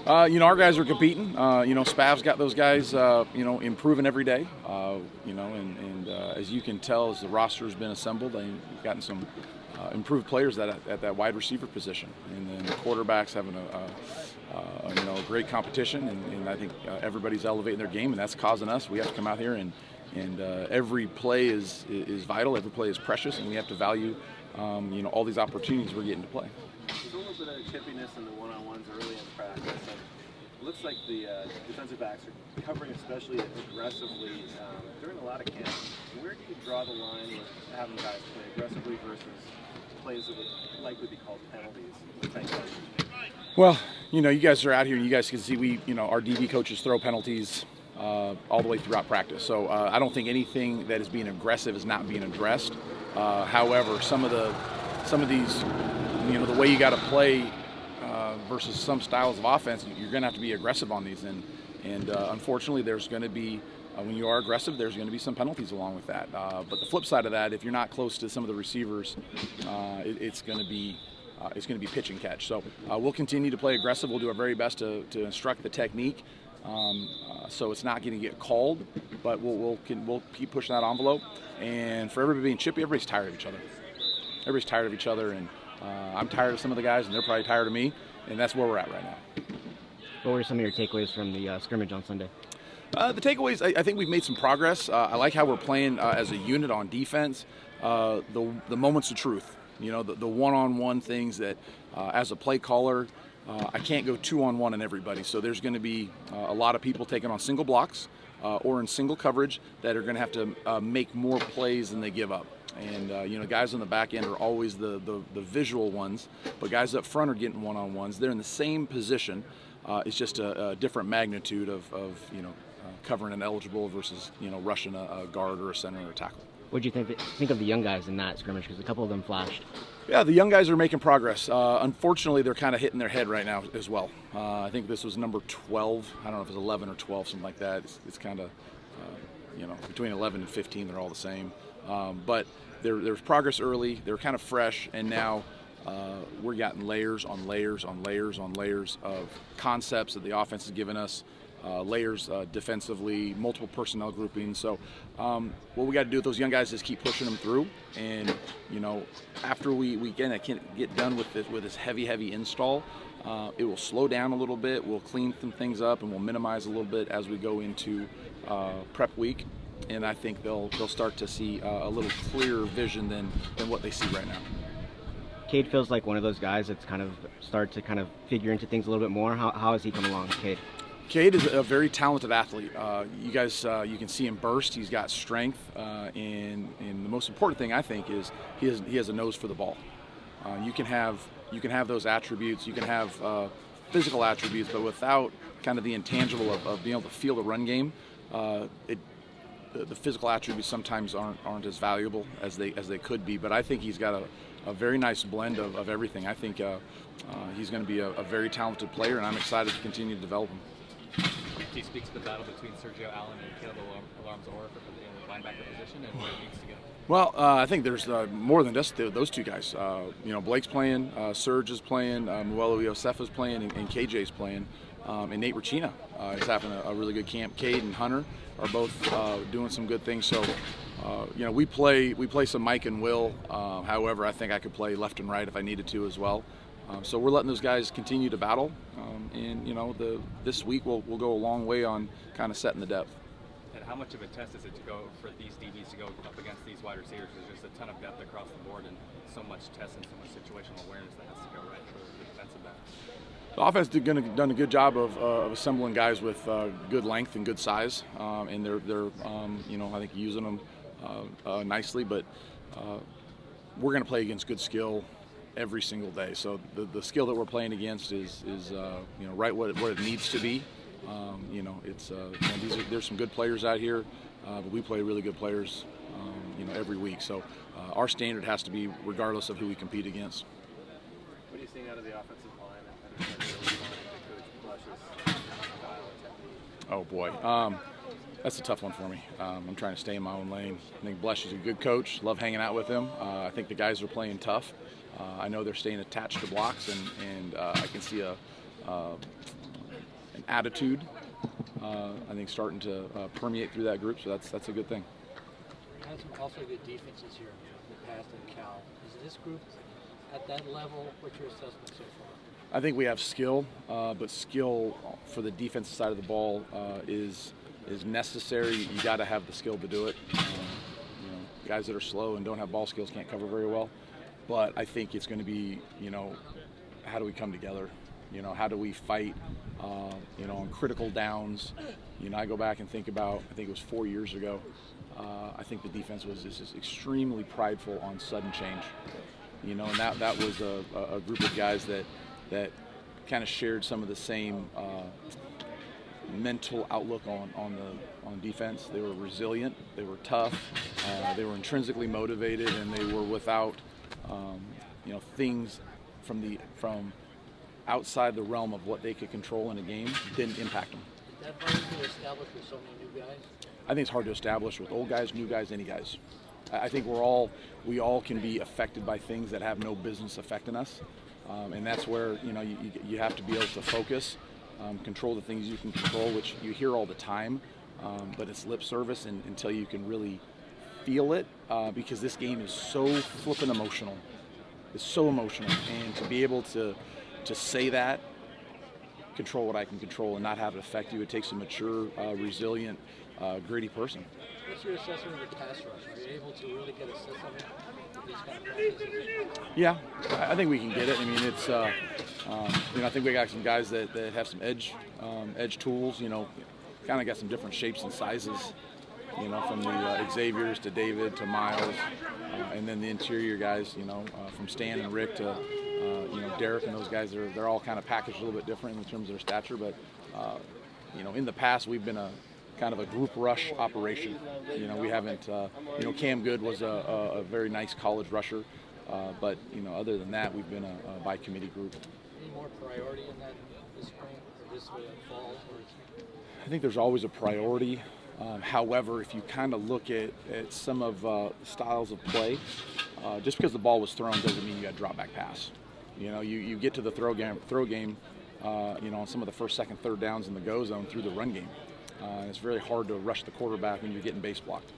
Our guys are competing. Spav's got those guys, improving every day. And as you can tell, as the roster has been assembled, they've gotten some improved players at that wide receiver position. And then the quarterbacks having a great competition, and I think everybody's elevating their game, and that's causing us. We have to come out here and every play is vital. Every play is precious, and we have to value all these opportunities we're getting to play. There's a little bit of chippiness in the one-on-ones early in practice. And it looks like the defensive backs are covering especially aggressively during a lot of camps. Where do you draw the line with having guys play aggressively versus plays that would likely be called penalties? Well, you guys are out here, and you guys can see our DB coaches throw penalties all the way throughout practice. So I don't think anything that is being aggressive is not being addressed. However, some of these, the way you got to play versus some styles of offense, you're going to have to be aggressive on these. And unfortunately, there's going to be, when you are aggressive, there's going to be some penalties along with that. But the flip side of that, if you're not close to some of the receivers, it's going to be pitch and catch. So we'll continue to play aggressive. We'll do our very best to instruct the technique. So it's not going to get called, but we'll keep pushing that envelope. And for everybody being chippy, everybody's tired of each other. Everybody's tired of each other, and I'm tired of some of the guys, and they're probably tired of me, and that's where we're at right now. What were some of your takeaways from the scrimmage on Sunday? The takeaways, I think we've made some progress. I like how we're playing as a unit on defense. The moments of truth, the one-on-one things that as a play caller, I can't go 2-on-1 on everybody. So there's going to be a lot of people taking on single blocks or in single coverage that are going to have to make more plays than they give up. And, guys on the back end are always the visual ones, but guys up front are getting one-on-ones. They're in the same position. It's just a different magnitude of covering an eligible versus, rushing a guard or a center or a tackle. What do you think of the young guys in that scrimmage? Because a couple of them flashed. Yeah, the young guys are making progress. Unfortunately, they're kind of hitting their head right now as well. I think this was number 12. I don't know if it's 11 or 12, something like that. It's kind of, between 11 and 15, they're all the same. But there's progress early. They're kind of fresh, and now we're getting layers on layers on layers on layers of concepts that the offense has given us. Layers defensively, multiple personnel groupings. So what we got to do with those young guys is keep pushing them through. And after we get done with this heavy install, it will slow down a little bit. We'll clean some things up, and we'll minimize a little bit as we go into prep week. And I think they'll start to see a little clearer vision than what they see right now. Cade feels like one of those guys that's kind of started to kind of figure into things a little bit more. How has he come along, Cade? Cade is a very talented athlete. You guys, you can see him burst. He's got strength, and the most important thing I think is he has a nose for the ball. You can have those attributes. You can have physical attributes, but without kind of the intangible of being able to feel the run game, the physical attributes sometimes aren't as valuable as they could be. But I think he's got a very nice blend of everything. I think he's going to be a very talented player, and I'm excited to continue to develop him. He speaks to the battle between Sergio Allen and Caleb Alarms-Orr for the linebacker position and where it needs to go. Well, I think there's more than just those two guys. Blake's playing, Serge is playing, Muelo Iosefa's playing, and KJ's playing, and Nate Ricina is having a really good camp. Cade and Hunter are both doing some good things. So, we play some Mike and Will. However, I think I could play left and right if I needed to as well. So we're letting those guys continue to battle, and this week we'll go a long way on kind of setting the depth. And how much of a test is it to go for these DBs to go up against these wide receivers? There's just a ton of depth across the board, and so much test and so much situational awareness that has to go right for the defensive back. The offense has done a good job of assembling guys with good length and good size, and they're I think using them nicely. But we're going to play against good skill every single day. So the skill that we're playing against is right what it needs to be. There's some good players out here, but we play really good players, every week. So our standard has to be regardless of who we compete against. What are you seeing out of the offensive line? Oh boy, that's a tough one for me. I'm trying to stay in my own lane. I think Blesh is a good coach. Love hanging out with him. I think the guys are playing tough. I know they're staying attached to blocks, and I can see an attitude, I think, starting to permeate through that group. So that's a good thing. Had some awfully good defenses here in the past in Cal. Is this group at that level? What's your assessment so far? I think we have skill, but skill for the defensive side of the ball is necessary. You got to have the skill to do it. Guys that are slow and don't have ball skills can't cover very well. But I think it's going to be, how do we come together? How do we fight, on critical downs? I go back and think about, I think it was 4 years ago, I think the defense was just extremely prideful on sudden change. And that was a group of guys that kind of shared some of the same mental outlook on defense. They were resilient, they were tough, they were intrinsically motivated, and they were without things from outside the realm of what they could control in a game didn't impact them. Is that hard to establish with so many new guys? I think it's hard to establish with old guys, new guys, any guys. I think we all can be affected by things that have no business affecting us, and that's where you have to be able to focus, control the things you can control, which you hear all the time, but it's lip service until you can really feel it, because this game is so flippin' emotional. It's so emotional, and to be able to say that, control what I can control, and not have it affect you, it takes a mature, resilient, gritty person. What's your assessment of the pass rush? Are you able to really get a sense of it with these kind of practices? Yeah, I think we can get it. I mean, it's I think we got some guys that have some edge tools. Kind of got some different shapes and sizes. From the Xaviers to David to Miles, and then the interior guys. From Stan and Rick to Derek and those guys. They're all kind of packaged a little bit different in terms of their stature, but in the past we've been a kind of a group rush operation. We haven't. Cam Good was a very nice college rusher, but other than that, we've been a by committee group. Any more priority in that this spring or this fall? I think there's always a priority. However, if you kind of look at some of styles of play, just because the ball was thrown doesn't mean you got to drop back pass. You get to the throw game, on some of the first, second, third downs in the go zone through the run game. It's very hard to rush the quarterback when you're getting base blocked.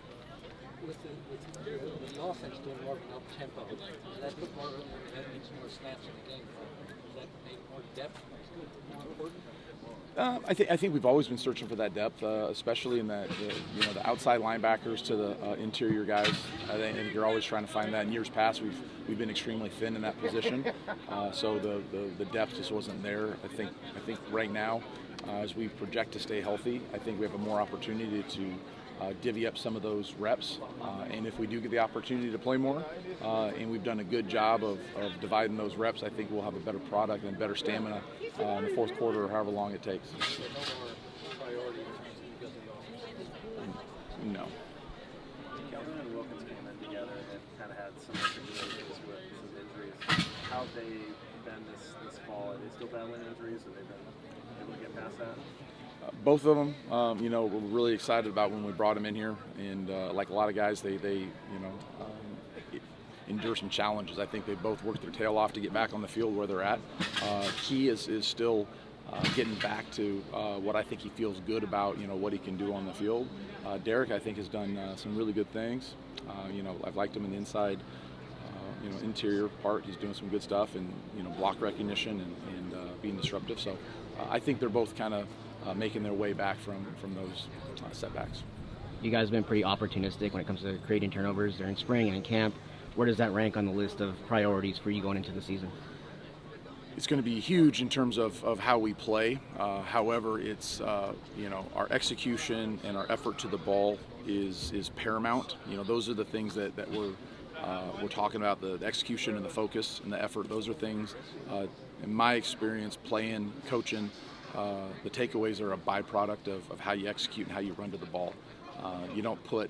With the offense doing more of an up-tempo, does that put more snaps in the game? Does that make more depth more important? I think we've always been searching for that depth, especially in that the outside linebackers to the interior guys. I think you're always trying to find that. In years past, we've been extremely thin in that position, so the depth just wasn't there. I think right now, as we project to stay healthy, I think we have a more opportunity to divvy up some of those reps, and if we do get the opportunity to play more, and we've done a good job of dividing those reps, I think we'll have a better product and better stamina in the fourth quarter or however long it takes. No. Kelvin and Wilkins came in together and kind of had some situations with some injuries. How have they been this fall? Are they still battling injuries? Have they been able to get past that? Both of them, we're really excited about when we brought them in here, and like a lot of guys, they endure some challenges. I think they both worked their tail off to get back on the field where they're at. He is still getting back to what I think he feels good about, what he can do on the field. Derek, I think, has done some really good things. I've liked him in the inside, interior part. He's doing some good stuff, and block recognition and being disruptive. So I think they're both kind of making their way back from those setbacks. You guys have been pretty opportunistic when it comes to creating turnovers during spring and in camp. Where does that rank on the list of priorities for you going into the season? It's going to be huge in terms of how we play. However, it's our execution and our effort to the ball is paramount. Those are the things that we're talking about, the execution and the focus and the effort. Those are things, in my experience, playing, coaching, the takeaways are a byproduct of how you execute and how you run to the ball. You don't put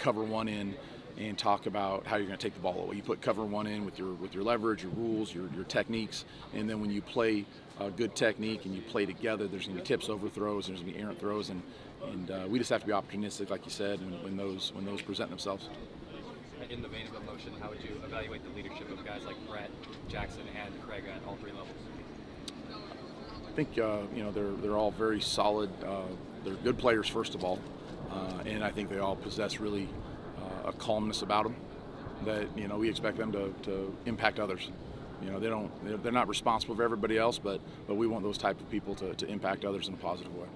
cover one in and talk about how you're going to take the ball away. You put cover one in with your leverage, your rules, your techniques, and then when you play a good technique and you play together, there's going to be tips, overthrows, there's going to be errant throws, and we just have to be opportunistic, like you said, and when those present themselves. In the vein of emotion, how would you evaluate the leadership of guys like Brett, Jackson, and Craig at all three levels? I think they're all very solid. They're good players, first of all, and I think they all possess really a calmness about them that we expect them to impact others. They're not responsible for everybody else, but we want those type of people to impact others in a positive way.